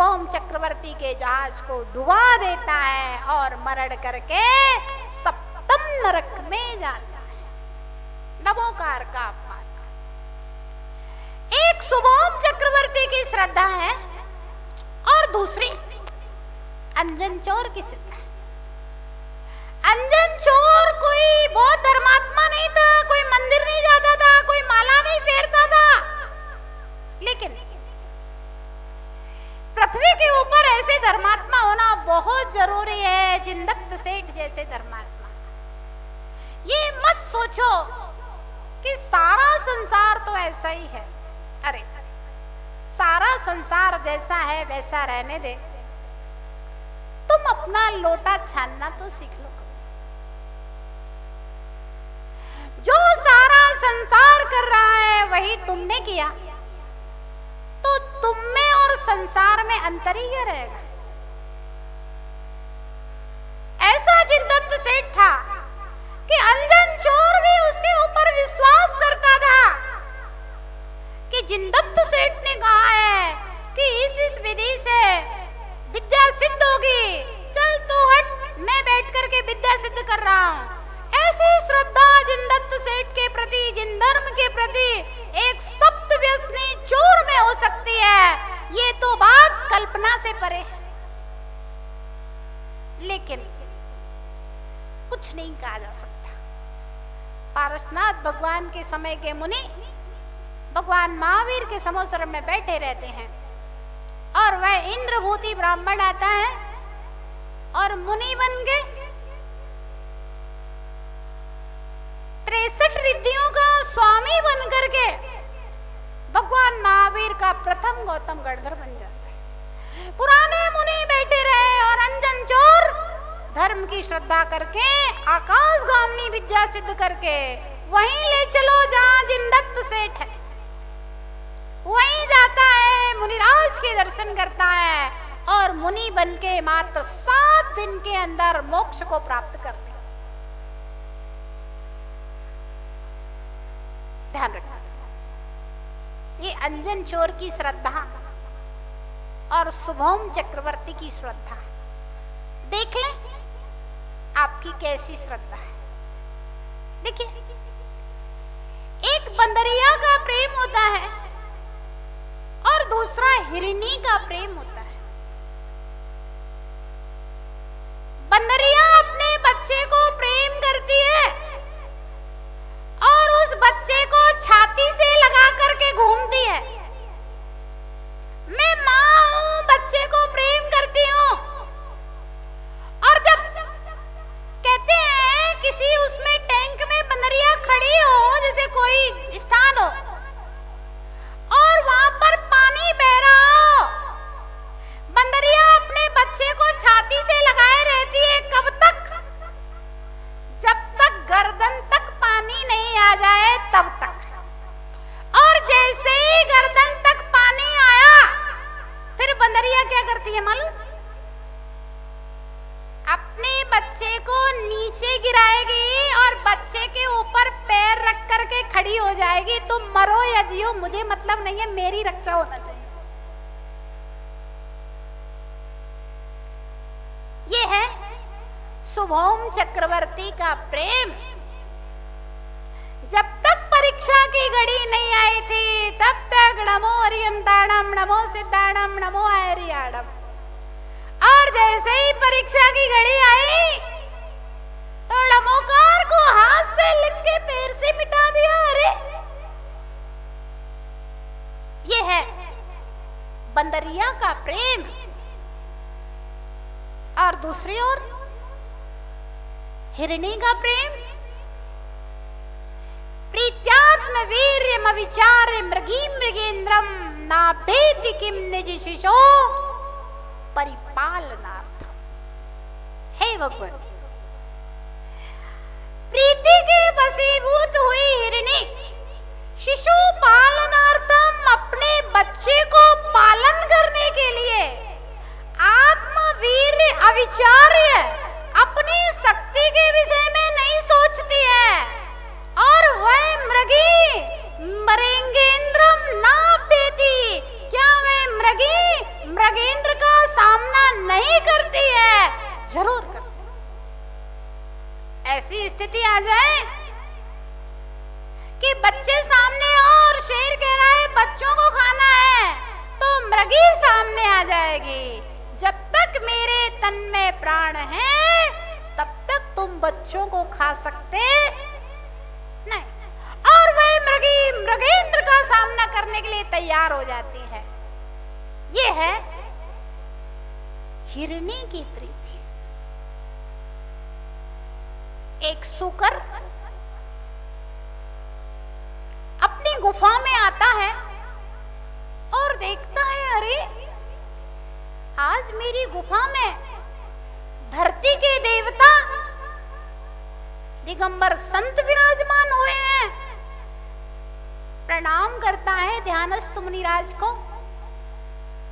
शुभम चक्रवर्ती के जहाज को डुबा देता है और मरण करके सप्तम नरक में जाता है। नमोकार का अपमान। एक शुभम चक्रवर्ती की श्रद्धा है और दूसरी अंजन चोर की श्रद्धा है। अंजन चोर कोई बहुत धर्मात्मा नहीं था, कोई मंदिर नहीं जाता था, कोई माला नहीं फेरता था, लेकिन पृथ्वी के ऊपर ऐसे धर्मात्मा होना बहुत जरूरी है, जिनदत्त सेठ जैसे धर्मात्मा। ये मत सोचो कि सारा संसार तो ऐसा ही है। अरे सारा संसार जैसा है वैसा रहने दे, तुम अपना लोटा छानना तो सीख लो। जो सारा संसार कर रहा है वही तुमने किया, तो तुम में और संसार में अंतर ही क्या रहेगा। ऐसा जिनदत्त सेठ था कि अंजन चोर भी उसके ऊपर विश्वास करता था कि जिनदत्त सेठ ने कहा है कि इस विधि से विद्या सिद्ध होगी, चल तू हट, मैं बैठ करके विद्या सिद्ध कर रहा हूं। ऐसी श्रद्धा जिनदत्त सेठ के प्रति, जिनधर्म के प्रति एक सप्त व्यसनी चोर में हो सकती है, ये तो बात कल्पना से परे है। लेकिन कुछ नहीं कहा जा सकता। पारसनाथ भगवान के समय के मुनि भगवान महावीर के समोसर में बैठे रहते हैं और वह इंद्रभूति ब्राह्मण आता है और मुनि बन के 63 रिद्धियों का स्वामी बन करके भगवान महावीर का प्रथम गौतम गणधर बन जाता है। पुराने मुनि बैठे रहे और अंजन चोर धर्म की श्रद्धा करके आकाशगामिनी विद्या सिद्ध करके वहीं ले चलो जहां जिनदत्त सेठ है, वहीं जाता है, मुनिराज के दर्शन करता है और मुनि बन के मात्र 7 दिन के अंदर मोक्ष को प्राप्त करते। ध्यान रखना, ये अंजन चोर की श्रद्धा और शुभम चक्रवर्ती की श्रद्धा, देख लें आपकी कैसी श्रद्धा है। देखिए, एक बंदरिया का प्रेम होता है और दूसरा हिरनी का प्रेम होता है। बंदरिया अपने बच्चे को प्रेम करती है और उस बच्चे को छाती से लगा करके घूमती है। मैं मां हूं, बच्चे को प्रेम करती हूं। और जब कहते हैं किसी उसमें टैंक में बंदरिया खड़ी हो, जैसे कोई स्थान हो और वहां पर पानी बह रहा हो, बंदरिया अपने बच्चे को छाती से लगाए रहती है। कब तक? जब तक गर्दन तक पानी नहीं आ जाए तब तक। और जैसे ही गर्दन तक पानी आया, फिर बंदरिया क्या करती है मालूम? अपने बच्चे को नीचे गिराएगी और बच्चे के ऊपर पैर रख करके खड़ी हो जाएगी। तुम मरो या जियो मुझे मतलब नहीं है, मेरी रक्षा होना चाहिए। ये है शुभम चक्रवर्ती का प्रेम। जब तक परीक्षा की घड़ी नहीं आई थी तब तक नमो हरियंताणम, नमो सिद्धाणम, नमो आर्याणम। और जैसे ही परीक्षा की घड़ी आई तो नमोकार को हाथ से लिख के पैर से मिटा दिया। अरे ये है बंदरिया का प्रेम। और दूसरी ओर हिरणी का प्रेम। प्रीत्यात्म वीर्यम विचारे मृगी मृगेन्द्रम नाभेति किम निज शिशो परिपालनार्थ। हे भगवान, प्रीति के वशीभूत हुई हिरणी शिशु पालनार्थम अपने बच्चे को पालन करने के लिए आत्मवीर्य अविचार्य अपनी शक्ति के विषय में नहीं सोचती है। और वह मृगी मृगेन्द्रम नाभेति, क्या वह मृगी मृगेंद्र करने के लिए तैयार हो जाती है। ये है हिरनी की प्रीति। एक सूकर अपनी गुफा में आता है और देखता है, अरे आज मेरी गुफा में धरती के देवता दिगंबर संत विराजमान हुए हैं। प्रणाम करता है ध्यानस्थ मुनिराज को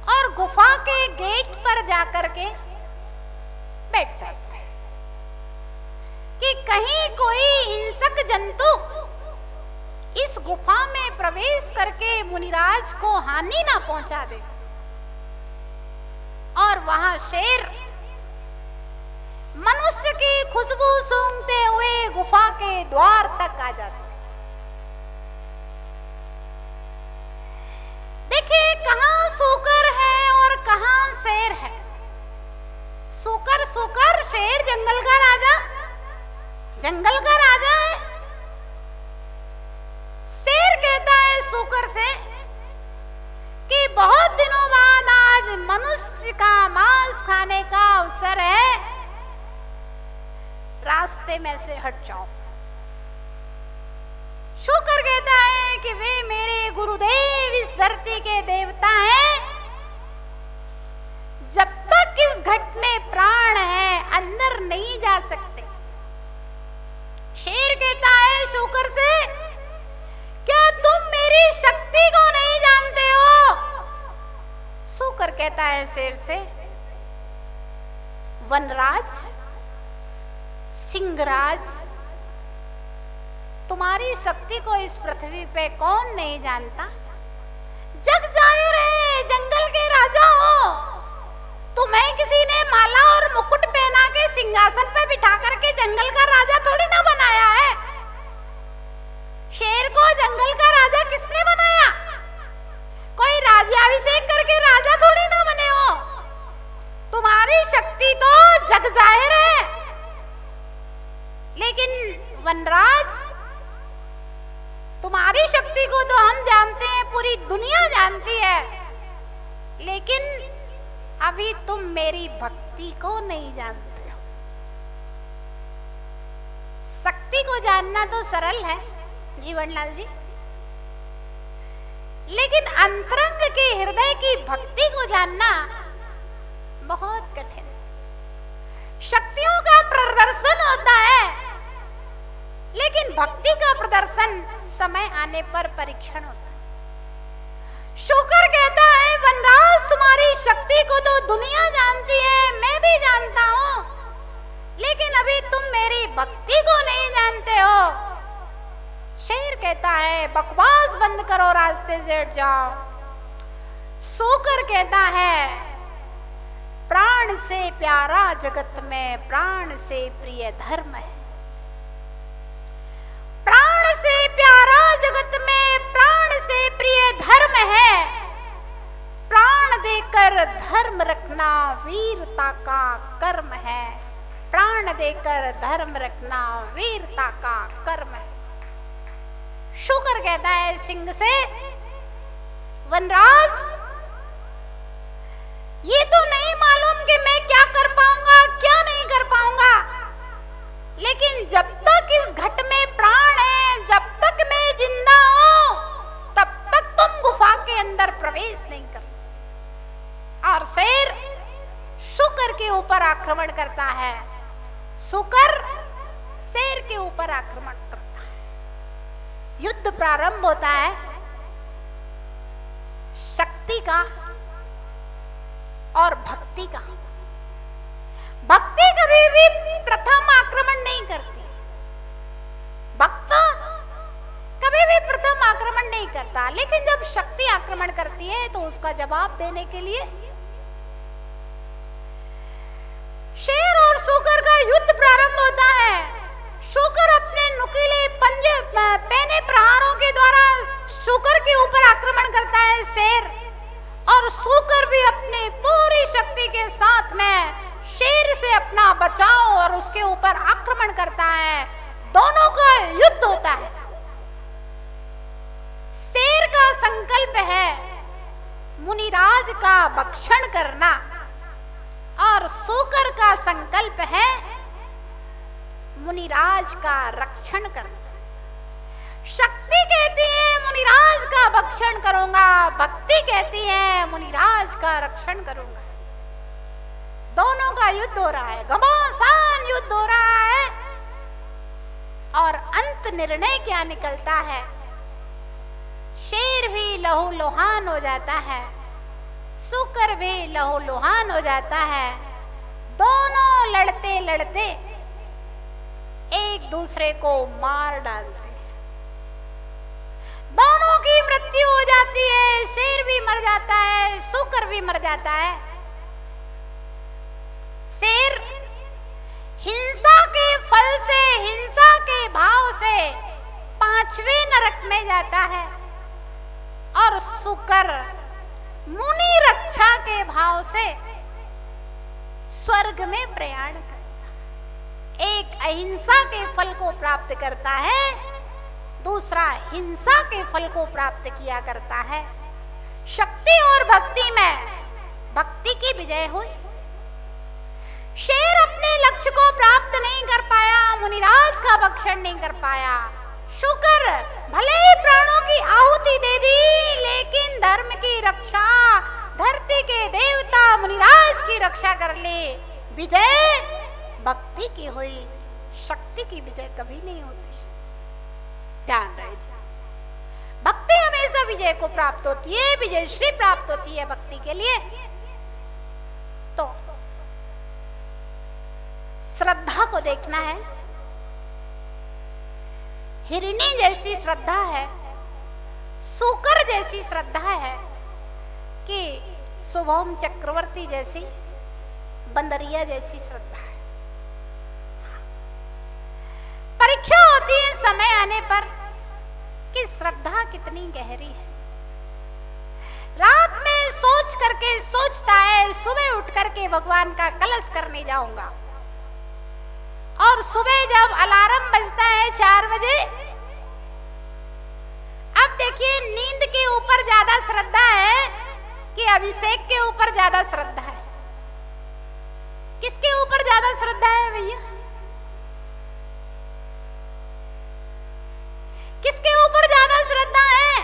और गुफा के गेट पर जाकर के बैठ जाता है कि कहीं कोई हिंसक जंतु इस गुफा में प्रवेश करके मुनिराज को हानि ना पहुंचा दे। और वहां शेर मनुष्य की खुशबू सूंघते हुए गुफा के द्वार तक आ जाता है। देखिए कहां सूकर है और कहां शेर है। सूकर सूकर, शेर जंगल का राजा, जंगल का राजा है। शेर कहता है सूकर से कि बहुत दिनों बाद आज मनुष्य का मांस खाने का अवसर है, रास्ते में से हट जाओ। सूकर कहता है कि वे मेरे गुरुदेव इस धरती के देवता हैं, जब तक इस घट में प्राण है अंदर नहीं जा सकते। शेर कहता है सूकर से, क्या तुम मेरी शक्ति को नहीं जानते हो? सूकर कहता है शेर से, वनराज, सिंहराज, तुम्हारी शक्ति को इस पृथ्वी पे कौन नहीं जानता? जग जाहिर है, जंगल के राजा हो। तुम्हें किसी ने माला और मुकुट पहना के सिंहासन पे बिठा करके जंगल का राजा थोड़ी ना बनाया है। शेर को जंगल का राजा किसने बनाया? कोई राज्याभिषेक करके राजा थोड़ी ना बने हो। तुम्हारी शक्ति तो जग जाहिर है। लेकिन वनराज, तुम्हारी शक्ति को तो हम जानते हैं, पूरी दुनिया जानती है, लेकिन अभी तुम मेरी भक्ति को नहीं जानते हो। शक्ति को जानना तो सरल है जीवनलाल जी, लेकिन अंतरंग के हृदय की भक्ति को जानना बहुत कठिन है। शक्तियों का प्रदर्शन होता है, लेकिन भक्ति का प्रदर्शन समय आने पर परीक्षण होता है। शुकर कहता है, वनराज तुम्हारी शक्ति को तो दुनिया जानती है, मैं भी जानता हूं, लेकिन अभी तुम मेरी भक्ति को नहीं जानते हो। शेर कहता है, बकवास बंद करो, रास्ते से हट जाओ। शुकर कहता है, प्राण से प्यारा जगत में प्राण से प्रिय धर्म है। प्राण से प्यारा जगत में प्राण से प्रिय धर्म है। प्राण देकर धर्म रखना वीरता का कर्म है। प्राण देकर धर्म रखना वीरता का कर्म है। शुकर कहता है सिंह से, वनराज, ये तो नहीं मालूम कि मैं क्या कर पाऊंगा क्या नहीं कर पाऊंगा, लेकिन जब तक इस घट में प्राण है, जब तक मैं जिंदा हूं, तब तक तुम गुफा के अंदर प्रवेश नहीं कर सकते। और शेर शुकर के ऊपर आक्रमण करता है। शुकर शेर के ऊपर आक्रमण करता है। युद्ध प्रारंभ होता है शक्ति का और भक्ति का। भक्ति कभी भी प्रथम आक्रमण नहीं करती। भक्त कभी भी प्रथम आक्रमण नहीं करता, लेकिन जब शक्ति आक्रमण करती है तो उसका जवाब देने के लिए शेर और शुकर का युद्ध प्रारंभ होता है। शुकर अपने नुकीले पंजे पैने प्रहारों के द्वारा शुकर के ऊपर आक्रमण करता है शेर, और शुकर भी अपनी पूरी शक्ति के साथ में शेर से अपना बचाव और उसके ऊपर आक्रमण करता है। दोनों का युद्ध होता है। शेर का संकल्प मुनिराज का भक्षण करना और सूकर का संकल्प है मुनिराज का रक्षण करना। शक्ति कहती है मुनिराज का भक्षण करूंगा, भक्ति कहती है मुनिराज का रक्षण करूंगा। दोनों का युद्ध हो रहा है, घमासान युद्ध हो रहा है। और अंत निर्णय क्या निकलता है? शेर भी लहू लुहान हो जाता है, सूकर भी लहू लुहान हो जाता है। दोनों लड़ते लड़ते एक दूसरे को मार डालते हैं। दोनों की मृत्यु हो जाती है, शेर भी मर जाता है, सूकर भी मर जाता है। शेर हिंसा के फल से, हिंसा के भाव से 5वें नरक में जाता है और सूकर मुनि रक्षा के भाव से स्वर्ग में प्रयाण करता है। एक अहिंसा के फल को प्राप्त करता है, दूसरा हिंसा के फल को प्राप्त किया करता है। शक्ति और भक्ति में भक्ति की विजय हुई। शेर अपने लक्ष्य को प्राप्त नहीं कर पाया, मुनिराज का भक्षण नहीं कर पाया। शुकर भले ही प्राणों की आहुति दे दी, लेकिन धर्म की रक्षा, धरती के देवता मुनिराज की रक्षा कर ली। विजय भक्ति की हुई, शक्ति की विजय कभी नहीं होती। ध्यान रहे, भक्ति हमेशा विजय को प्राप्त होती है, विजय श्री प्राप्त होती है भक्ति के लिए। तो श्रद्धा को देखना है। हिरणी जैसी श्रद्धा है, सूकर जैसी श्रद्धा है कि शुभम चक्रवर्ती जैसी, बंदरिया जैसी श्रद्धा है। परीक्षा होती है समय आने पर कि श्रद्धा कितनी गहरी है। रात में सोच करके सोचता है सुबह उठ करके भगवान का कलश करने जाऊंगा, और सुबह जब अलार्म बजता है 4 बजे, अब देखिए नींद के ऊपर ज्यादा श्रद्धा है कि अभिषेक के ऊपर ज्यादा श्रद्धा है? किसके ऊपर ज्यादा श्रद्धा है भैया? किसके ऊपर ज्यादा श्रद्धा है?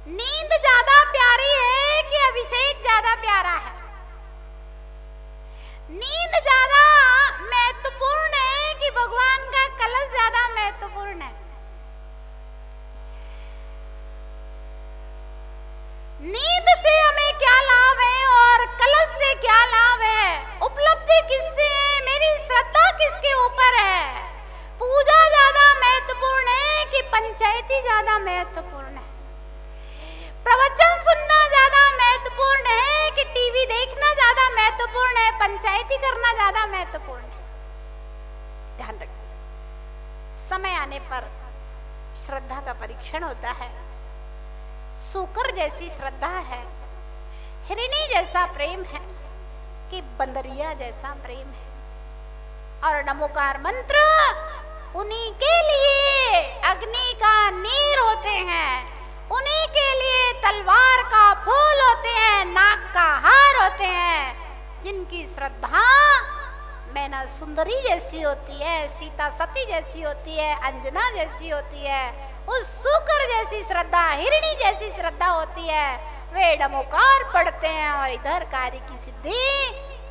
नींद ज्यादा प्यारी है कि अभिषेक ज्यादा प्यारा है? नींद ज्यादा महत्वपूर्ण है कि भगवान का कलश ज्यादा महत्वपूर्ण है? नींद से हमें क्या लाभ है और कलश से क्या लाभ है? उपलब्धि किससे है? मेरी श्रद्धा किसके ऊपर है? पूजा ज्यादा महत्वपूर्ण है कि पंचायती ज्यादा महत्वपूर्ण है? प्रवचन सुनना ज्यादा महत्वपूर्ण है कि टीवी देखना ज्यादा महत्वपूर्ण है? पंचायती करना ज्यादा महत्वपूर्ण है? ध्यान रखिए, समय आने पर श्रद्धा का परीक्षण होता है। सूकर जैसी श्रद्धा है, हिरणी जैसा प्रेम है कि बंदरिया जैसा प्रेम है। और नमोकार मंत्र उन्हीं के लिए अग्नि का नीर होते हैं, उन्हीं के लिए तलवार का फूल होते हैं, नाक का हार होते हैं, जिनकी श्रद्धा मैना सुंदरी जैसी होती है, सीता सती जैसी होती है, अंजना जैसी होती है। उस सूकर जैसी श्रद्धा, हिरणी जैसी श्रद्धा होती है। वे नमोकार पढ़ते हैं और इधर कार्य की सिद्धि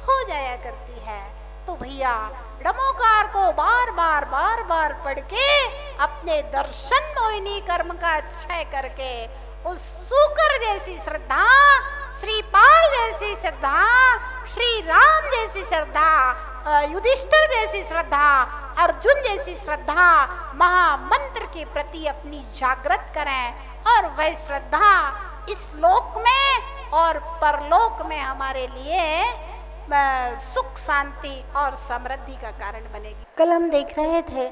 हो जाया करती है। तो भैया नमोकार को बार बार पढ़ के अपने दर्शन मोहिनी कर्म का क्षय करके उस सूकर जैसी श्रद्धा, श्रीपाल जैसी श्रद्धा, श्री राम जैसी श्रद्धा, युधिष्ठिर जैसी श्रद्धा, अर्जुन जैसी श्रद्धा, महामंत्र के प्रति अपनी जागृत करें और वह श्रद्धा इस लोक में और परलोक में हमारे लिए सुख, शांति और समृद्धि का कारण बनेगी। कल हम देख रहे थे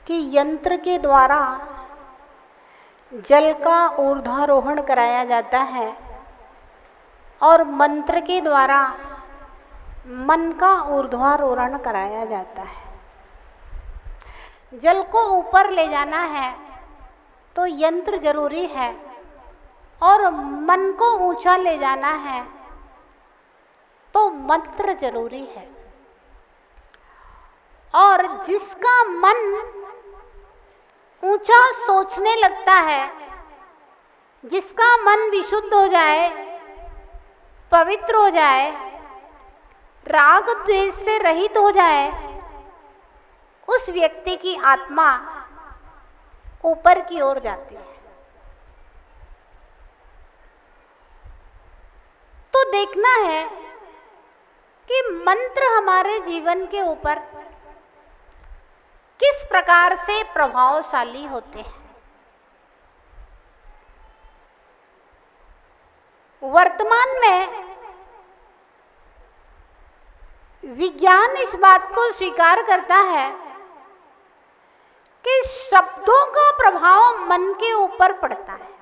कि यंत्र के द्वारा जल का ऊर्ध्वारोहण कराया जाता है और मंत्र के द्वारा मन का ऊर्ध्वारोहण कराया जाता है। जल को ऊपर ले जाना है तो यंत्र जरूरी है, और मन को ऊंचा ले जाना है तो मंत्र जरूरी है। और जिसका मन ऊंचा सोचने लगता है, जिसका मन विशुद्ध हो जाए, पवित्र हो जाए, राग द्वेष से रहित हो जाए, उस व्यक्ति की आत्मा ऊपर की ओर जाती है। तो देखना है कि मंत्र हमारे जीवन के ऊपर किस प्रकार से प्रभावशाली होते हैं। वर्तमान में विज्ञान इस बात को स्वीकार करता है कि शब्दों का प्रभाव मन के ऊपर पड़ता है।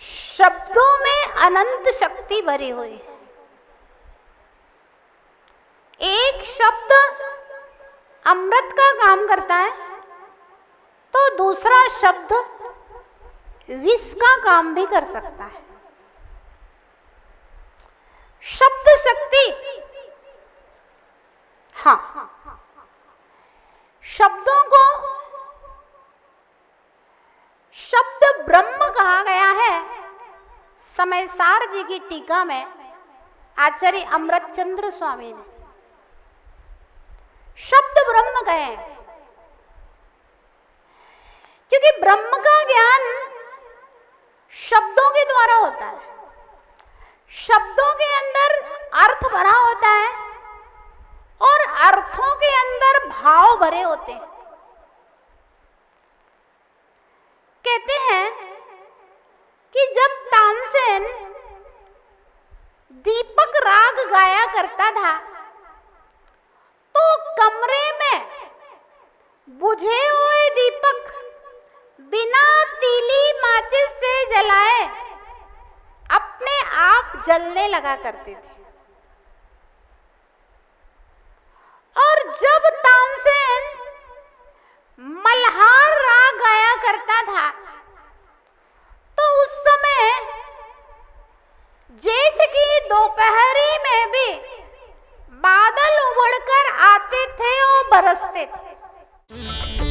शब्दों में अनंत शक्ति भरी हुई है। एक शब्द अमृत का काम करता है तो दूसरा शब्द विष का काम भी कर सकता है। शब्द शक्ति, हाँ, शब्दों को शब्द ब्रह्म कहा गया है। समयसार जी की टीका में आचार्य अमृतचंद्र स्वामी ने शब्द ब्रह्म कहे, क्योंकि ब्रह्म का ज्ञान शब्दों के द्वारा होता है। शब्दों के अंदर अर्थ भरा होता है और अर्थों के अंदर भाव भरे होते हैं। कहते हैं कि जब तानसेन दीपक राग गाया करता था तो कमरे में बुझे हुए दीपक बिना तीली माचिस से जलाए अपने आप जलने लगा करते थे। और जब तानसेन मल्हार राग गाया करता था तो उस समय जेठ की दोपहरी में भी बादल उमड़कर आते थे और बरसते थे।